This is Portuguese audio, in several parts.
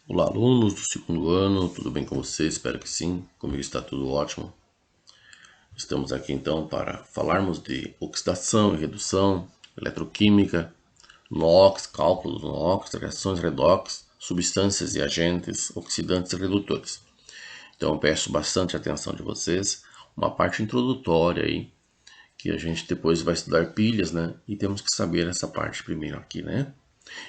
Olá, alunos do segundo ano, tudo bem com vocês? Espero que sim, comigo está tudo ótimo. Estamos aqui então para falarmos de oxidação e redução, eletroquímica, NOx, cálculos NOx, reações redox, substâncias e agentes oxidantes e redutores. Então eu peço bastante atenção de vocês, uma parte introdutória aí, que a gente depois vai estudar pilhas, né? E temos que saber essa parte primeiro aqui, né?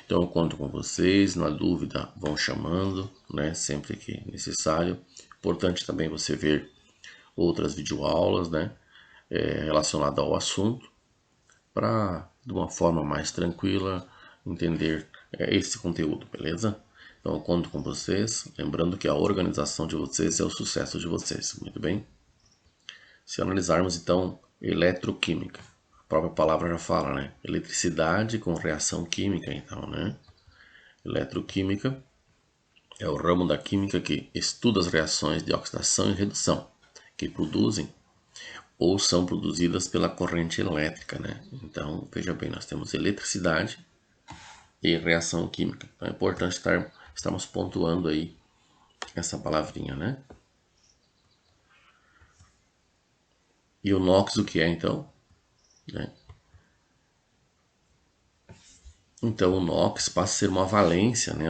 Então eu conto com vocês, na dúvida vão chamando, né, sempre que necessário. Importante também você ver outras videoaulas, né, relacionadas ao assunto, para de uma forma mais tranquila entender esse conteúdo, beleza? Então eu conto com vocês, lembrando que a organização de vocês é o sucesso de vocês, muito bem? Se analisarmos então eletroquímica, a própria palavra já fala, né? Eletricidade com reação química, então, né? Eletroquímica é o ramo da química que estuda as reações de oxidação e redução que produzem ou são produzidas pela corrente elétrica, né? Então, veja bem, nós temos eletricidade e reação química. Então, é importante estarmos pontuando aí essa palavrinha, né? E o NOx o que é então? Né? Então, o NOx passa a ser uma valência, né?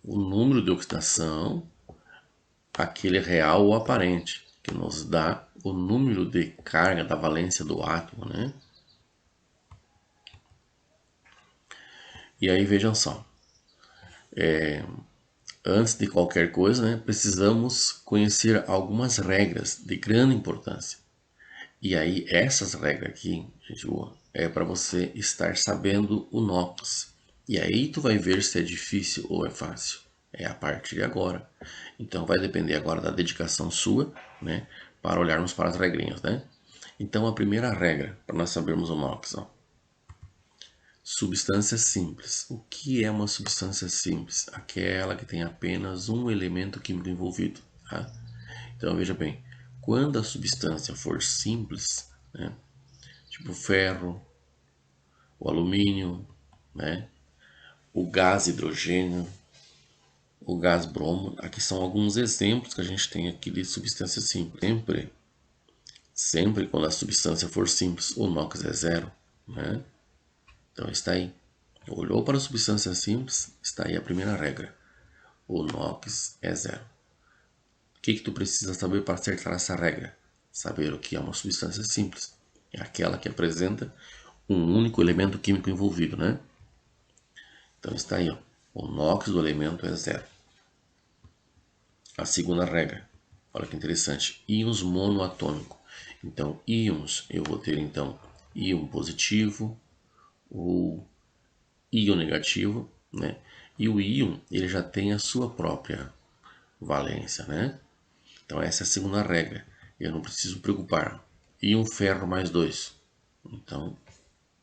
O número de oxidação, aquele real ou aparente, que nos dá o número de carga da valência do átomo, né? E aí vejam só, antes de qualquer coisa, né, precisamos conhecer algumas regras de grande importância. E aí essas regras aqui, gente boa, é para você estar sabendo o NOx. E aí tu vai ver se é difícil ou é fácil. É a partir de agora. Então vai depender agora da dedicação sua, né, para olharmos para as regrinhas, né? Então a primeira regra para nós sabermos o NOx, ó. Substância simples. O que é uma substância simples? Aquela que tem apenas um elemento químico envolvido. Tá? Então veja bem, quando a substância for simples, né, tipo ferro, o alumínio, né, o gás hidrogênio, o gás bromo, aqui são alguns exemplos que a gente tem aqui de substância simples. Sempre quando a substância for simples, o NOx é zero. Né? Então está aí. Olhou para a substância simples, está aí a primeira regra. O NOx é zero. O que tu precisa saber para acertar essa regra? Saber o que é uma substância simples. É aquela que apresenta um único elemento químico envolvido, né? Então está aí, ó. O NOx do elemento é zero. A segunda regra, olha que interessante, íons monoatômico. Então, íons, eu vou ter então íon positivo ou íon negativo, né? E o íon, ele já tem a sua própria valência, né? Então essa é a segunda regra. Eu não preciso me preocupar. Íon ferro mais 2. Então,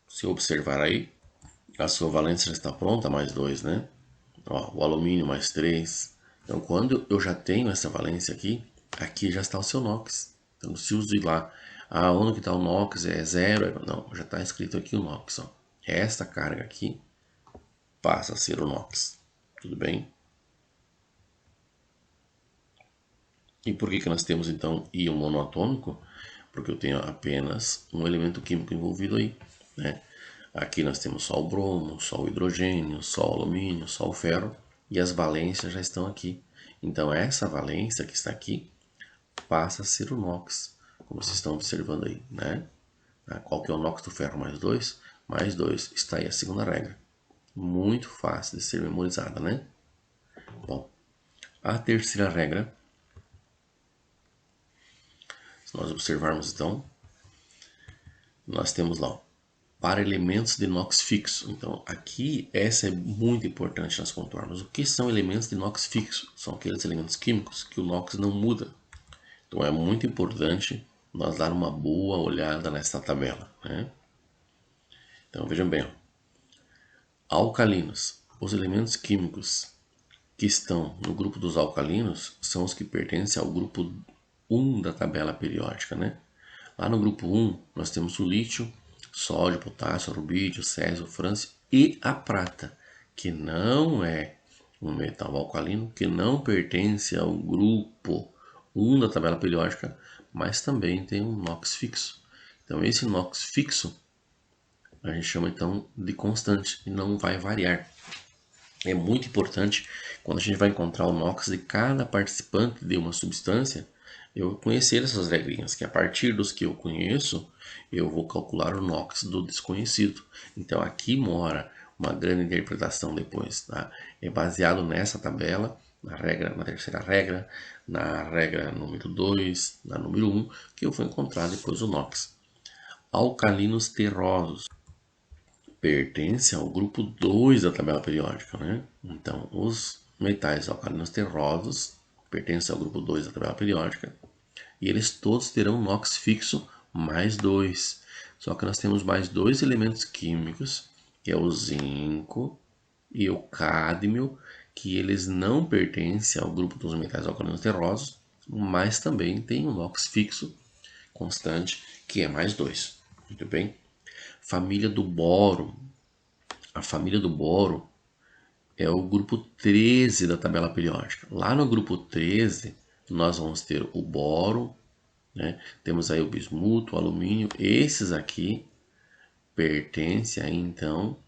se eu observar aí, a sua valência já está pronta, mais 2, né? Ó, o alumínio mais 3. Então, quando eu já tenho essa valência aqui, aqui já está o seu NOx. Então, se eu ir lá, onde que está o NOx? É zero? Não, já está escrito aqui o NOx. Ó. Esta carga aqui passa a ser o NOx. Tudo bem? E por que nós temos então íon monoatômico? Porque eu tenho apenas um elemento químico envolvido aí, né? Aqui nós temos só o bromo, só o hidrogênio, só o alumínio, só o ferro e as valências já estão aqui. Então essa valência que está aqui passa a ser o NOx, como vocês estão observando aí, né? Qual que é o NOx do ferro mais 2? Mais 2. Está aí a segunda regra. Muito fácil de ser memorizada, né? Bom, a terceira regra, se nós observarmos então, nós temos lá, ó, para elementos de NOx fixo. Então, aqui, essa é muito importante nós pontuarmos. O que são elementos de NOx fixo? São aqueles elementos químicos que o NOx não muda. Então, é muito importante nós dar uma boa olhada nessa tabela, né? Então, vejam bem, ó. Alcalinos. Os elementos químicos que estão no grupo dos alcalinos são os que pertencem ao grupo 1 da tabela periódica, né? Lá no grupo 1, nós temos o lítio, sódio, potássio, rubídio, césio, frâncio e a prata, que não é um metal alcalino que não pertence ao grupo 1 da tabela periódica, mas também tem um NOx fixo. Então esse NOx fixo a gente chama então de constante e não vai variar. É muito importante quando a gente vai encontrar o NOx de cada participante de uma substância, eu conhecer essas regrinhas, que a partir dos que eu conheço, eu vou calcular o NOx do desconhecido. Então aqui mora uma grande interpretação depois, tá? É baseado nessa tabela, na terceira regra, na regra número 2, na número 1, que eu vou encontrar depois o NOx. Alcalinos terrosos pertence ao grupo 2 da tabela periódica, né? Então, os metais alcalinos terrosos pertencem ao grupo 2 da tabela periódica e eles todos terão NOx fixo mais 2. Só que nós temos mais dois elementos químicos, que é o zinco e o cádmio, que eles não pertencem ao grupo dos metais alcalinos terrosos, mas também tem um NOx fixo constante, que é mais 2. Muito bem? Família do boro. A família do boro é o grupo 13 da tabela periódica. Lá no grupo 13, nós vamos ter o boro, né? Temos aí o bismuto, o alumínio. Esses aqui pertencem aí, então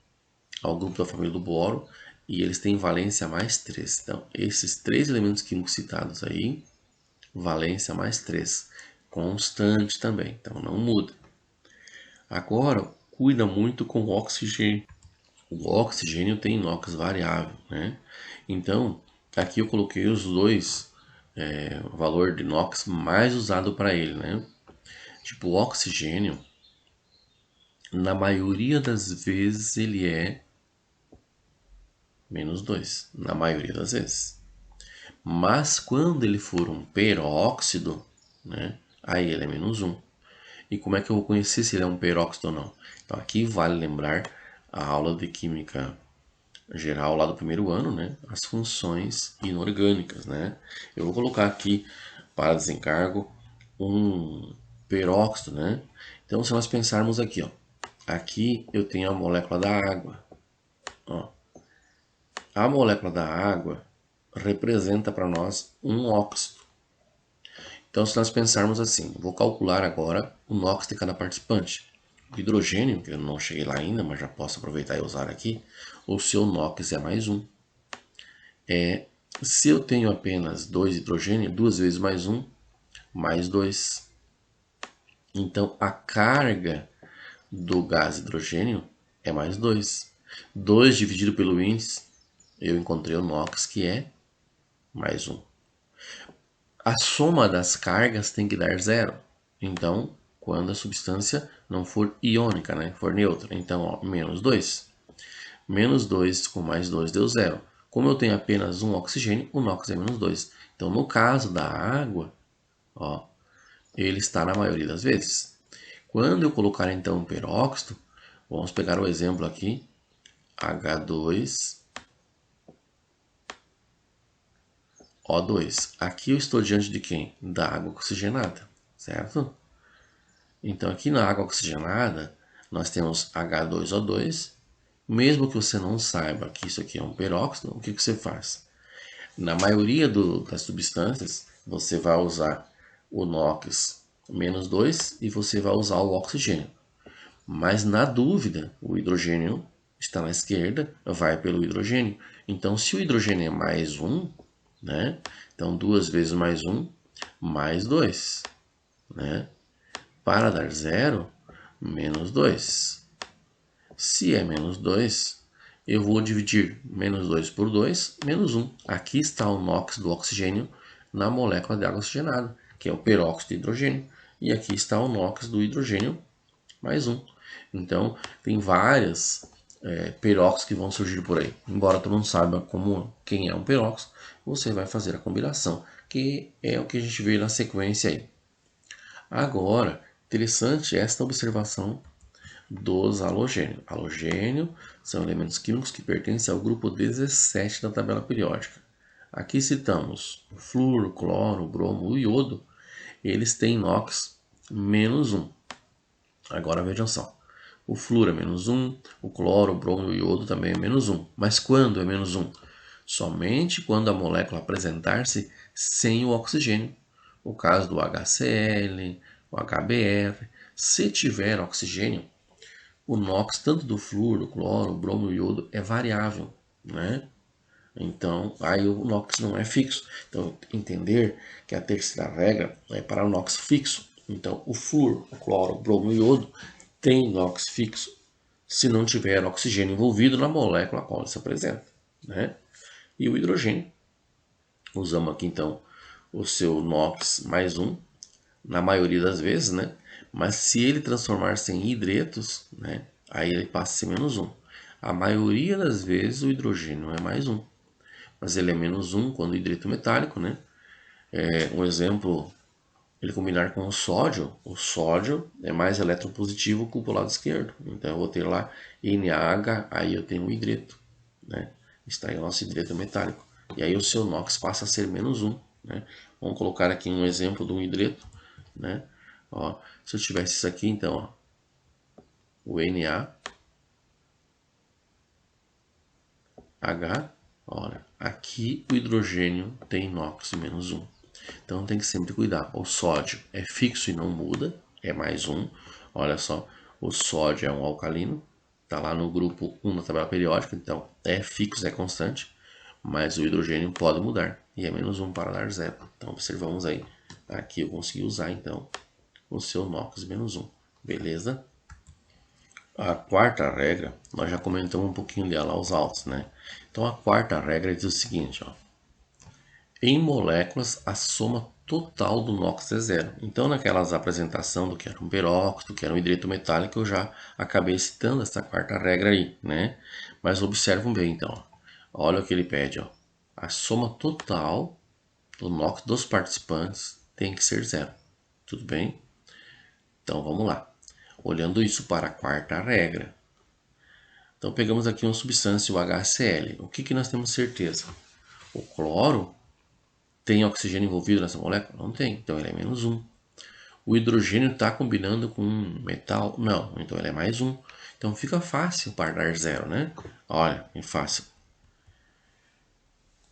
ao grupo da família do boro e eles têm valência mais 3. Então, esses três elementos químicos citados aí, valência mais 3. Constante também, então não muda. Agora, cuida muito com o oxigênio. O oxigênio tem NOx variável, né? Então, aqui eu coloquei os dois valor de NOx mais usado para ele, né? Tipo, o oxigênio, na maioria das vezes, ele é menos 2, na maioria das vezes. Mas quando ele for um peróxido, né? Aí ele é menos 1. E como é que eu vou conhecer se ele é um peróxido ou não? Então, aqui vale lembrar a aula de química geral lá do primeiro ano, né? As funções inorgânicas, né? Eu vou colocar aqui para desencargo um peróxido, né? Então, se nós pensarmos aqui, ó, aqui eu tenho a molécula da água, ó. A molécula da água representa para nós um óxido. Então, se nós pensarmos assim, vou calcular agora o NOx de cada participante. O hidrogênio, que eu não cheguei lá ainda, mas já posso aproveitar e usar aqui, o seu NOx é mais 1. Se eu tenho apenas 2 hidrogênio, 2 vezes mais 1, mais 2. Então, a carga do gás hidrogênio é mais 2. 2 dividido pelo índice, eu encontrei o NOx, que é mais 1. A soma das cargas tem que dar zero. Então, quando a substância não for iônica, né, for neutra. Então, ó, menos 2. Menos 2 com mais 2 deu zero. Como eu tenho apenas um oxigênio, o NOx é menos 2. Então, no caso da água, ó, ele está na maioria das vezes. Quando eu colocar então um peróxido, vamos pegar o exemplo aqui, H2O2. Aqui eu estou diante de quem? Da água oxigenada, certo? Então aqui na água oxigenada, nós temos H2O2. Mesmo que você não saiba que isso aqui é um peróxido, o que você faz? Na maioria das substâncias, você vai usar o NOx menos 2 e você vai usar o oxigênio. Mas na dúvida, o hidrogênio está na esquerda, vai pelo hidrogênio. Então, se o hidrogênio é mais 1, né? Então, 2 vezes mais 1, mais 2, né? Para dar zero, menos 2. Se é menos 2, eu vou dividir menos 2 por 2, menos 1. Aqui está o NOx do oxigênio na molécula de água oxigenada, que é o peróxido de hidrogênio. E aqui está o NOx do hidrogênio mais 1. Então, tem várias peróxidos que vão surgir por aí. Embora tu não saiba quem é um peróxido, você vai fazer a combinação, que é o que a gente vê na sequência aí. Agora, interessante esta observação dos halogênios. Halogênio são elementos químicos que pertencem ao grupo 17 da tabela periódica. Aqui citamos o flúor, o cloro, o bromo, o iodo. Eles têm NOx menos 1. Agora vejam só. O flúor é menos 1, o cloro, o bromo e o iodo também é menos 1. Mas quando é menos 1? somente quando a molécula apresentar-se sem o oxigênio. O caso do HCl, o HBr. Se tiver oxigênio, o NOx, tanto do flúor, do cloro, bromo e iodo, é variável, né? Então, aí o NOx não é fixo. Então, entender que a terceira regra é para o NOx fixo. Então, o flúor, o cloro, o bromo e o iodo tem NOx fixo se não tiver oxigênio envolvido na molécula a qual ele se apresenta, né? E o hidrogênio, usamos aqui então o seu NOx mais um, na maioria das vezes, né? Mas se ele transformar-se em hidretos, né? Aí ele passa a ser menos um. A maioria das vezes o hidrogênio é mais um, mas ele é menos um quando hidreto metálico, né? Um exemplo, ele combinar com o sódio é mais eletropositivo que o lado esquerdo. Então eu vou ter lá NaH, aí eu tenho um hidreto, né? Está aí o nosso hidreto metálico. E aí o seu NOx passa a ser menos um, né? Vamos colocar aqui um exemplo de um hidreto, né? Ó, se eu tivesse isso aqui, então, ó, o NaH, olha, aqui o hidrogênio tem NOx menos um. Então tem que sempre cuidar. O sódio é fixo e não muda, é mais um. Olha só, o sódio é um alcalino, está lá no grupo 1 da tabela periódica, então é fixo, é constante, mas o hidrogênio pode mudar e é menos um para dar zero. Então observamos aí, aqui eu consegui usar então o seu NOx menos um, beleza? A quarta regra, nós já comentamos um pouquinho dela aos altos, né? Então a quarta regra diz o seguinte, ó. Em moléculas, a soma total do NOx é zero. Então, naquelas apresentação do que era um peróxido, que era um hidreto metálico, eu já acabei citando essa quarta regra aí, né? Mas observam bem, então. Ó. Olha o que ele pede, ó. A soma total do NOx dos participantes tem que ser zero. Tudo bem? Então, vamos lá. Olhando isso para a quarta regra. Então, pegamos aqui uma substância, o HCl. O que nós temos certeza? O cloro tem oxigênio envolvido nessa molécula? Não tem, então ele é menos um. O hidrogênio está combinando com um metal? Não, então ele é mais um. Então fica fácil para dar zero, né? Olha, é fácil.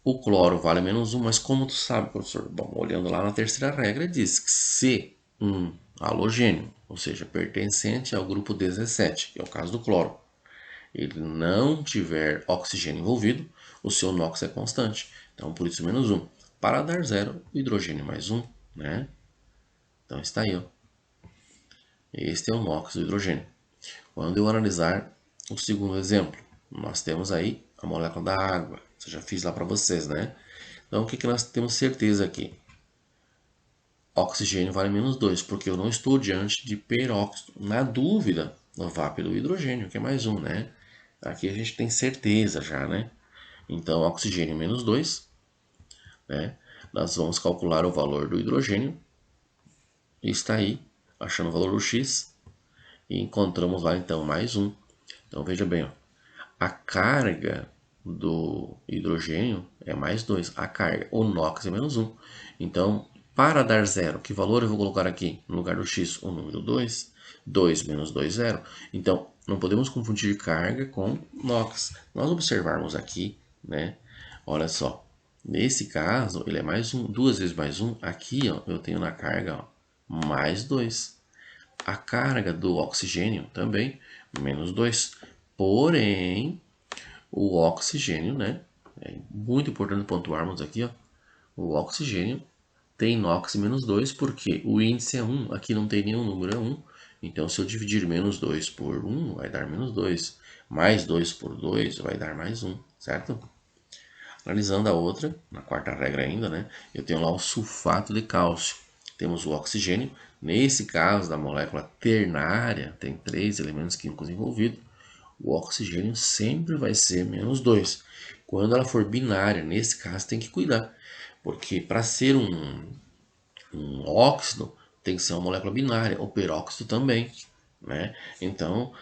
O cloro vale menos um, mas como tu sabe, professor? Bom, olhando lá na terceira regra, diz que se um halogênio, ou seja, pertencente ao grupo 17, que é o caso do cloro, ele não tiver oxigênio envolvido, o seu NOx é constante. Então, por isso, menos um. Para dar zero, o hidrogênio mais um, né? Então, está aí, ó. Este é o NOx do hidrogênio. Quando eu analisar o segundo exemplo, nós temos aí a molécula da água. Eu já fiz lá para vocês, né? Então, o que nós temos certeza aqui? Oxigênio vale menos 2, porque eu não estou diante de peróxido. Na dúvida, vá pelo hidrogênio, que é mais um, né? Aqui a gente tem certeza já, né? Então, oxigênio menos 2, né? Nós vamos calcular o valor do hidrogênio. E está aí, achando o valor do X. E encontramos lá, então, mais um. Então, veja bem, ó. A carga do hidrogênio é mais 2. A carga, o NOx é menos 1. Então, para dar zero, que valor eu vou colocar aqui? No lugar do X, o número 2. 2 menos 2, 0. Então, não podemos confundir carga com NOx. Nós observarmos aqui, né? Olha só. Nesse caso, ele é mais 1, 2 vezes mais 1. Aqui, ó, eu tenho na carga, ó, mais 2. A carga do oxigênio também, menos 2. Porém, o oxigênio, né? É muito importante pontuarmos aqui, ó. O oxigênio tem NOx menos 2, porque o índice é 1. Aqui não tem nenhum número, é 1. Então, se eu dividir menos 2 por 1, vai dar menos 2. Mais 2 por 2 vai dar mais 1, certo? Analisando a outra, na quarta regra ainda, né? Eu tenho lá o sulfato de cálcio. Temos o oxigênio. Nesse caso da molécula ternária, tem 3 elementos químicos envolvidos. O oxigênio sempre vai ser menos 2. Quando ela for binária, nesse caso tem que cuidar. Porque para ser um óxido, tem que ser uma molécula binária. O peróxido também, né? Então,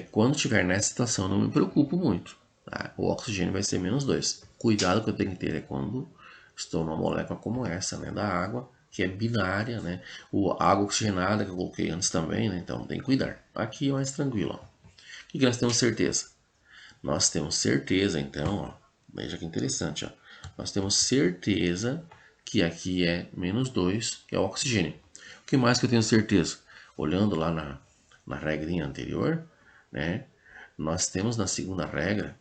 quando estiver nessa situação, não me preocupo muito. Tá? O oxigênio vai ser menos 2. Cuidado que eu tenho que ter é quando estou numa molécula como essa, né, da água, que é binária, né? A água oxigenada que eu coloquei antes também, né? Então tem que cuidar. Aqui é mais tranquilo, ó. O que nós temos certeza? Nós temos certeza, então, ó, Veja que interessante, ó. Nós temos certeza que aqui é menos 2, que é o oxigênio. O que mais que eu tenho certeza? Olhando lá na regrinha anterior, né? Nós temos na segunda regra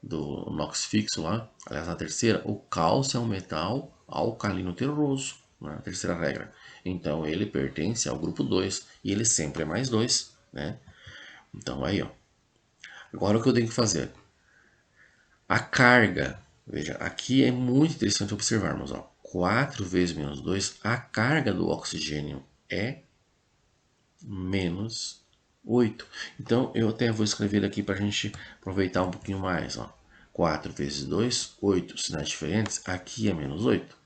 do NOx fixo lá, aliás, na terceira, o cálcio é um metal alcalino terroso, na terceira regra. Então, ele pertence ao grupo 2 e ele sempre é mais 2, né? Então, aí, ó. Agora, o que eu tenho que fazer? A carga, veja, aqui é muito interessante observarmos, ó. 4 vezes menos 2, a carga do oxigênio é menos 8. Então, eu até vou escrever aqui para a gente aproveitar um pouquinho mais, ó. 4 vezes 2, 8 sinais diferentes, aqui é menos 8.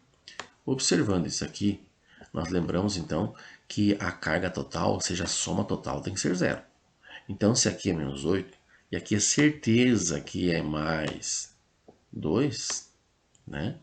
Observando isso aqui, nós lembramos então que a carga total, ou seja, a soma total tem que ser zero. Então, se aqui é menos 8, e aqui é certeza que é mais 2, né?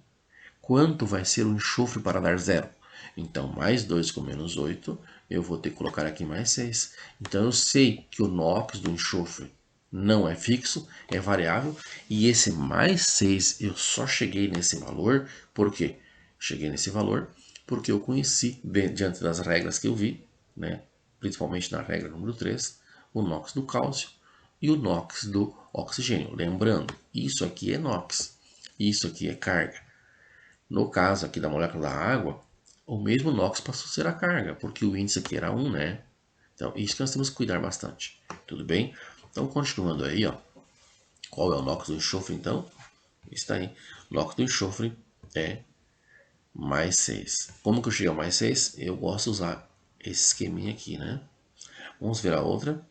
Quanto vai ser o enxofre para dar zero? Então, mais 2 com menos 8, eu vou ter que colocar aqui mais 6. Então, eu sei que o NOx do enxofre não é fixo, é variável, e esse mais 6 eu só cheguei nesse valor, por quê? Cheguei nesse valor porque eu conheci, diante das regras que eu vi, né? Principalmente na regra número 3, o NOx do cálcio e o NOx do oxigênio. Lembrando, isso aqui é NOx, isso aqui é carga. No caso aqui da molécula da água, o mesmo NOx passou a ser a carga, porque o índice aqui era 1, né? Então, isso que nós temos que cuidar bastante. Tudo bem? Então, continuando aí, ó. Qual é o NOx do enxofre, então? Está aí. O NOx do enxofre é mais 6. Como que eu chego a mais 6? Eu gosto de usar esse esqueminha aqui, né? Vamos ver a outra.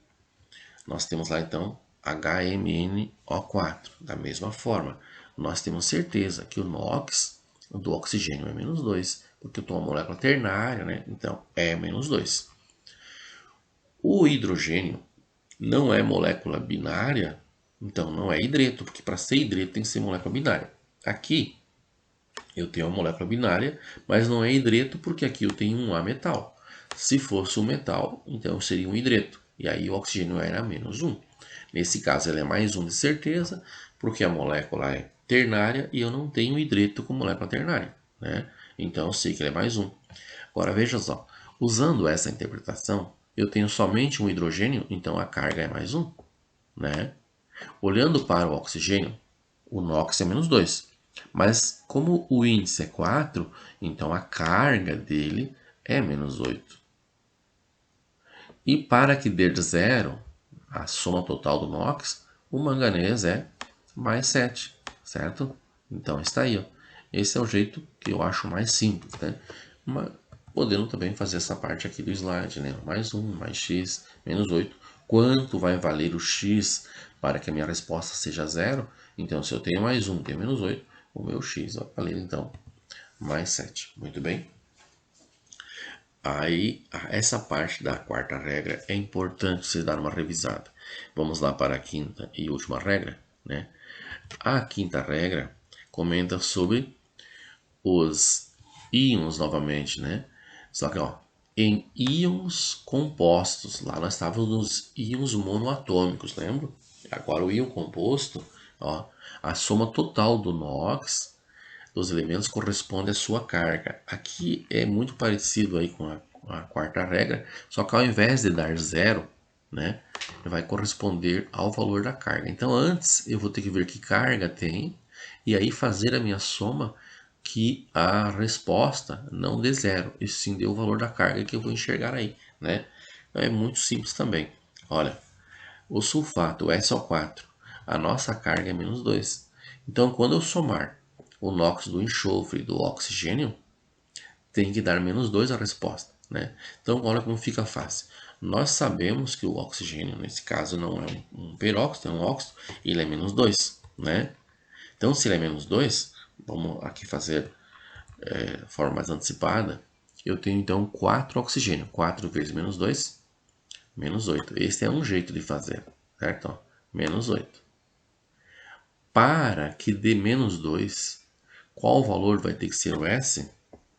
Nós temos lá, então, HMnO4. Da mesma forma, nós temos certeza que o NOx do oxigênio é menos 2, porque eu estou uma molécula ternária, né? Então, é menos 2. O hidrogênio não é molécula binária, então não é hidreto, porque para ser hidreto tem que ser molécula binária. Aqui eu tenho uma molécula binária, mas não é hidreto porque aqui eu tenho um A metal. Se fosse um metal, então seria um hidreto, e aí o oxigênio era menos 1. Nesse caso ele é mais 1 de certeza, porque a molécula é ternária e eu não tenho hidreto com molécula ternária, né? Então eu sei que ele é mais 1. Agora veja só, usando essa interpretação, eu tenho somente um hidrogênio, então a carga é mais 1, né? Olhando para o oxigênio, o NOx é menos 2. Mas como o índice é 4, então a carga dele é menos 8. E para que dê zero, a soma total do NOx, o manganês é mais 7, certo? Então está aí, ó. Esse é o jeito que eu acho mais simples, né? Mas podendo também fazer essa parte aqui do slide, né? Mais 1, mais x, menos 8. Quanto vai valer o x para que a minha resposta seja zero? Então, se eu tenho mais 1, tenho menos 8, o meu x vai valer, então, mais 7. Muito bem? Aí, essa parte da quarta regra é importante você dar uma revisada. Vamos lá para a quinta e última regra, né? A quinta regra comenta sobre os íons novamente, né? Só que, ó, em íons compostos, lá nós estávamos nos íons monoatômicos, lembra? Agora o íon composto, ó, a soma total do NOx dos elementos corresponde à sua carga. Aqui é muito parecido aí com a quarta regra, só que ao invés de dar zero, né, vai corresponder ao valor da carga. Então antes eu vou ter que ver que carga tem e aí fazer a minha soma que a resposta não dê zero, e sim dê o valor da carga que eu vou enxergar aí, né? Então, é muito simples também. Olha, o sulfato, o SO4, a nossa carga é menos 2. Então, quando eu somar o NOx do enxofre e do oxigênio, tem que dar menos 2 a resposta, né? Então, olha como fica fácil. Nós sabemos que o oxigênio, nesse caso, não é um peróxido, é um óxido, ele é menos 2, né? Então, se ele é menos 2, vamos aqui fazer de forma mais antecipada, eu tenho então 4 oxigênio. 4 vezes menos 2, menos 8. Esse é um jeito de fazer, certo? Ó, menos 8. Para que dê menos 2, qual valor vai ter que ser o S?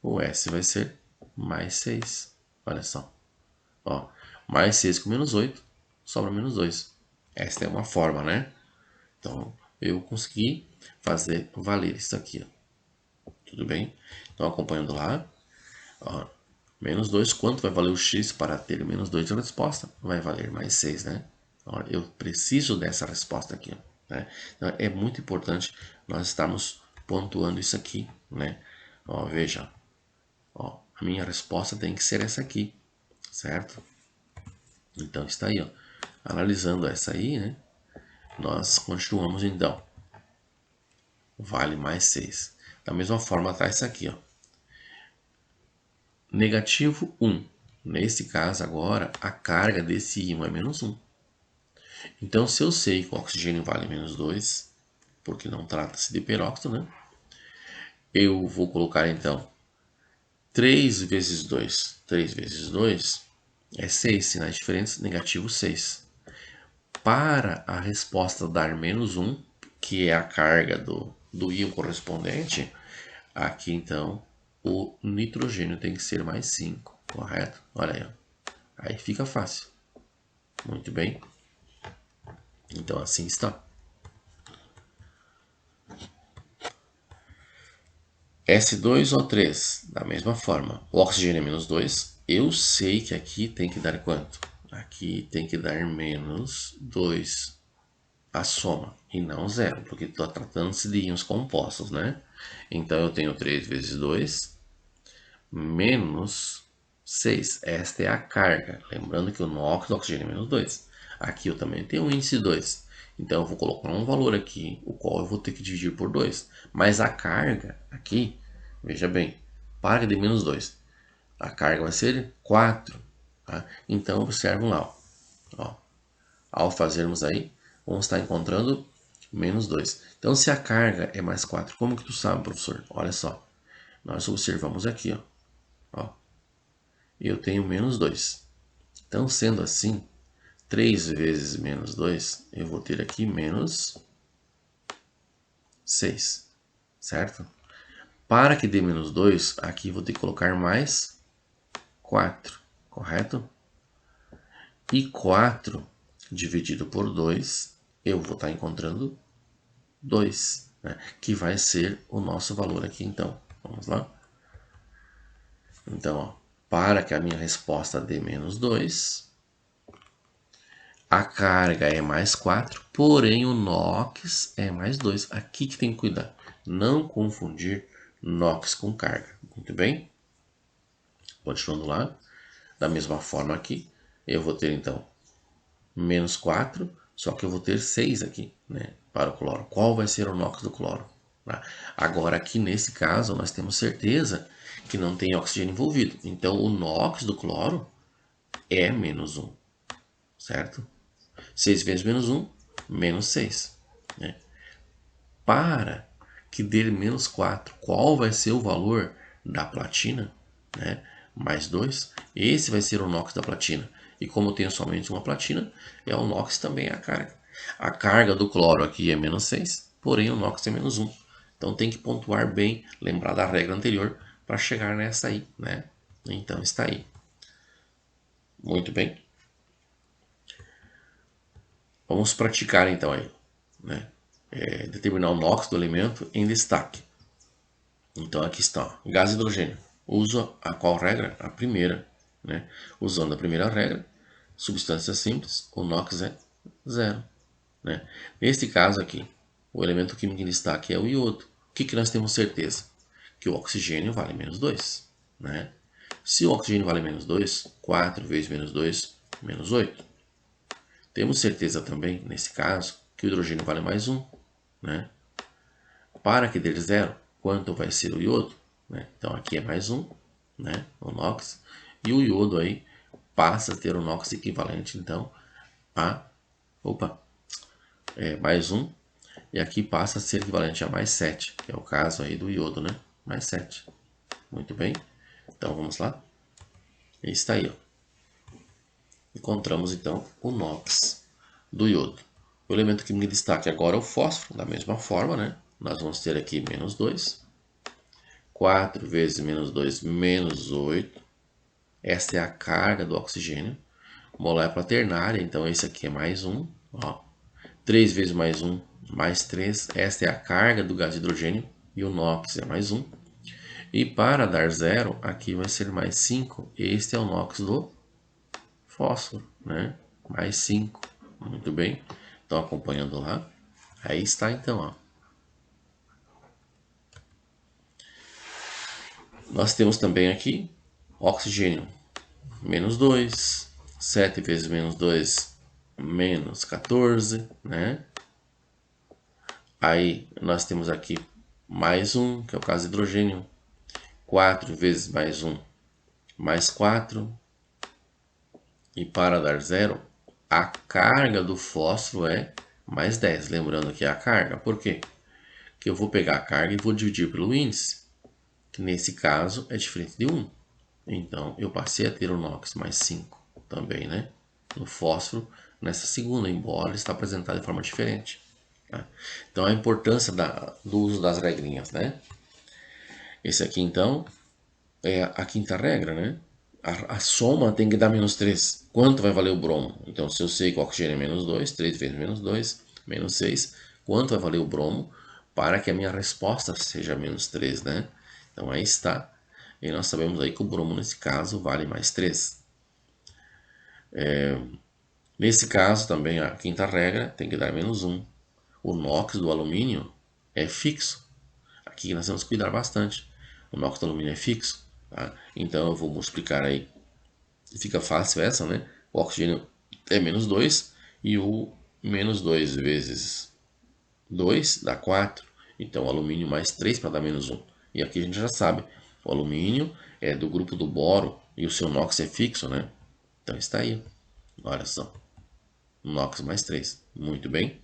O S vai ser mais 6. Olha só. Ó, mais 6 com menos 8, sobra menos 2. Esta é uma forma, né? Então, eu consegui fazer valer isso aqui, ó. Tudo bem? Então, acompanhando lá, ó, menos 2, quanto vai valer o x para ter menos 2 de resposta? Vai valer mais 6, né? Ó, eu preciso dessa resposta aqui, ó, né? Então, é muito importante nós estarmos pontuando isso aqui, né? Ó, veja, ó, a minha resposta tem que ser essa aqui, certo? Então, está aí, ó. Analisando essa aí, né? Nós continuamos, então. Vale mais 6. Da mesma forma, está essa aqui, ó. Negativo 1. Nesse caso, agora, a carga desse íon é menos 1. Então, se eu sei que o oxigênio vale menos 2, porque não trata-se de peróxido, né? Eu vou colocar, então, 3 vezes 2. 3 vezes 2 é 6, sinais diferentes, negativo 6. Para a resposta dar menos 1, que é a carga do íon correspondente, aqui, então, o nitrogênio tem que ser mais 5, correto? Olha aí, ó. Aí fica fácil. Muito bem. Então, assim está. S2 ou 3, da mesma forma. O oxigênio é menos 2. Eu sei que aqui tem que dar quanto? Aqui tem que dar menos 2 a soma, e não 0, porque está tratando-se de íons compostos, né? Então, eu tenho 3 vezes 2 menos 6. Esta é a carga. Lembrando que o NOx do oxigênio é menos 2. Aqui eu também tenho o índice 2. Então, eu vou colocar um valor aqui, o qual eu vou ter que dividir por 2. Mas a carga aqui, veja bem, para de menos 2. A carga vai ser 4. Tá? Então, observam lá. Ó. Ao fazermos aí, vamos estar encontrando menos 2. Então, se a carga é mais 4, como que tu sabe, professor? Olha só. Nós observamos aqui, ó. Ó, eu tenho menos 2. Então, sendo assim, 3 vezes menos 2, eu vou ter aqui menos 6, certo? Para que dê menos 2, aqui vou ter que colocar mais 4, correto? E 4 dividido por 2, eu vou estar encontrando 2, né? Que vai ser o nosso valor aqui, então. Vamos lá? Então, ó, para que a minha resposta dê menos 2, a carga é mais 4, porém o NOx é mais 2. Aqui que tem que cuidar. Não confundir NOx com carga. Muito bem? Continuando lá. Da mesma forma aqui, eu vou ter então menos 4, só que eu vou ter 6 aqui, né, para o cloro. Qual vai ser o NOx do cloro? Tá? Agora aqui nesse caso nós temos certeza que não tem oxigênio envolvido. Então o NOx do cloro é menos 1, certo? 6 vezes menos 1, menos 6. Né? Para que dê menos 4, qual vai ser o valor da platina? Né? Mais 2. Esse vai ser o NOx da platina. E como eu tenho somente uma platina, é o NOx também a carga. A carga do cloro aqui é menos 6, porém o NOx é menos 1. Então tem que pontuar bem, lembrar da regra anterior para chegar nessa aí. Né? Então está aí. Muito bem. Vamos praticar então aí, né? Determinar o NOx do elemento em destaque. Então aqui está, ó, gás hidrogênio. Usa a qual regra? A primeira, né? Usando a primeira regra, substância simples, o NOx é 0, né? Neste caso aqui, o elemento químico em destaque é o iodo. O que nós temos certeza? Que o oxigênio vale menos 2, né? Se o oxigênio vale menos 2, 4 vezes menos 2, menos 8. Temos certeza também, nesse caso, que o hidrogênio vale mais 1, né? Para que dê 0, quanto vai ser o iodo? Né? Então aqui é mais 1, né? O NOx. E o iodo aí passa a ter o NOx equivalente, então, a... Opa! Mais 1. E aqui passa a ser equivalente a mais 7, que é o caso aí do iodo, né? Mais 7. Muito bem. Então vamos lá. E está aí, ó. Encontramos então o NOx do iodo. O elemento que me destaque agora é o fósforo, da mesma forma, né? Nós vamos ter aqui menos 2. 4 vezes menos 2, menos 8. Esta é a carga do oxigênio. Molécula ternária, então esse aqui é mais 1. Ó. 3 vezes mais 1, mais 3. Esta é a carga do gás de hidrogênio e o NOx é mais 1. E para dar 0, aqui vai ser mais 5. Este é o NOx do fósforo, né? Mais 5. Muito bem. Estão acompanhando lá? Aí está então, ó. Nós temos também aqui oxigênio, menos 2. 7 vezes menos 2, menos 14, né? Aí nós temos aqui mais 1, que é o caso de hidrogênio. 4 vezes mais 1, mais 4. E para dar 0, a carga do fósforo é mais 10. Lembrando que é a carga. Por quê? Que eu vou pegar a carga e vou dividir pelo índice, que nesse caso é diferente de 1. Então, eu passei a ter o NOx mais 5 também, né? No fósforo, nessa segunda, embora está apresentado de forma diferente. Tá? Então, a importância do uso das regrinhas, né? Esse aqui, então, é a quinta regra, né? A soma tem que dar menos 3. Quanto vai valer o bromo? Então, se eu sei que o oxigênio é menos 2, 3 vezes menos 2, menos 6. Quanto vai valer o bromo para que a minha resposta seja menos 3, né? Então, aí está. E nós sabemos aí que o bromo, nesse caso, vale mais 3. Nesse caso, também, a quinta regra tem que dar menos 1. O NOx do alumínio é fixo. Aqui nós temos que cuidar bastante. O NOx do alumínio é fixo. Tá? Então, eu vou multiplicar aí. Fica fácil essa, né? O oxigênio é menos 2. E o menos 2 vezes 2 dá 4. Então, o alumínio mais 3 para dar menos 1. E aqui a gente já sabe. O alumínio é do grupo do boro. E o seu NOx é fixo, né? Então, está aí. Olha só. NOx mais 3. Muito bem.